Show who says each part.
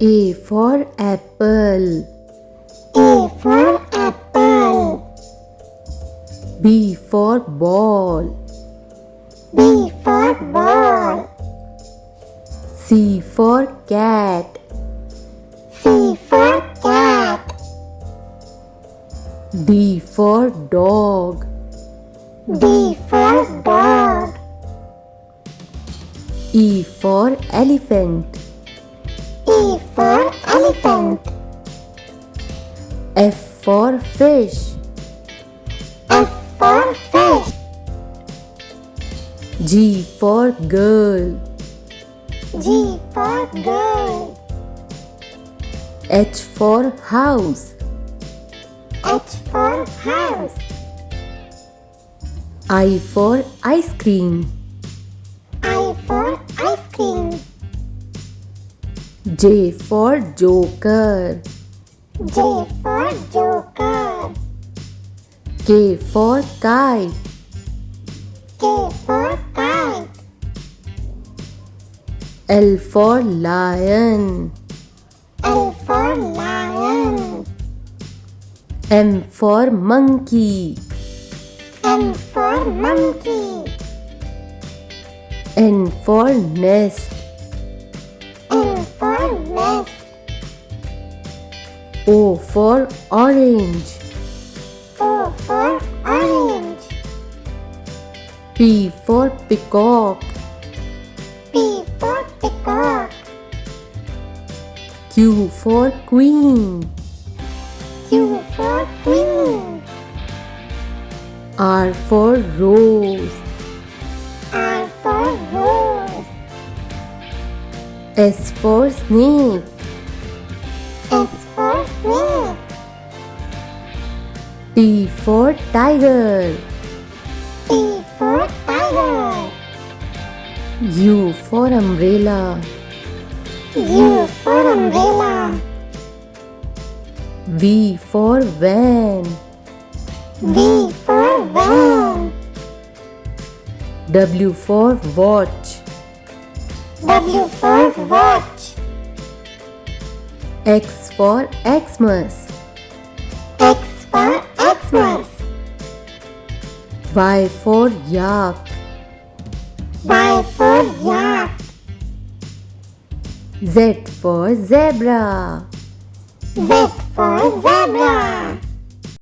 Speaker 1: A for apple.
Speaker 2: A for apple.
Speaker 1: B for ball.
Speaker 2: B for ball.
Speaker 1: C for cat.
Speaker 2: C for cat.
Speaker 1: D for dog.
Speaker 2: D for dog.
Speaker 1: E for elephant.
Speaker 2: E for elephant.
Speaker 1: F for fish.
Speaker 2: F for fish.
Speaker 1: G for girl.
Speaker 2: G for girl.
Speaker 1: H for house.
Speaker 2: H for house.
Speaker 1: I for ice cream.
Speaker 2: I for ice cream.
Speaker 1: J for joker.
Speaker 2: J for joker.
Speaker 1: K for kite.
Speaker 2: K for kite.
Speaker 1: L for lion.
Speaker 2: L for lion.
Speaker 1: M for monkey.
Speaker 2: M for monkey.
Speaker 1: N for nest.
Speaker 2: N for nest.
Speaker 1: O for orange.
Speaker 2: O for orange.
Speaker 1: P for peacock.
Speaker 2: P for peacock.
Speaker 1: Q for queen.
Speaker 2: Q for queen.
Speaker 1: R for rose.
Speaker 2: R for rose.
Speaker 1: S for snake.
Speaker 2: S for snake.
Speaker 1: T for tiger.
Speaker 2: T for tiger.
Speaker 1: U for umbrella.
Speaker 2: U for umbrella.
Speaker 1: V for van.
Speaker 2: V for van.
Speaker 1: W for watch.
Speaker 2: W for watch.
Speaker 1: X for Xmas.
Speaker 2: X for Xmas.
Speaker 1: Y for yak.
Speaker 2: Y for yak.
Speaker 1: Z for zebra.
Speaker 2: Z for zebra.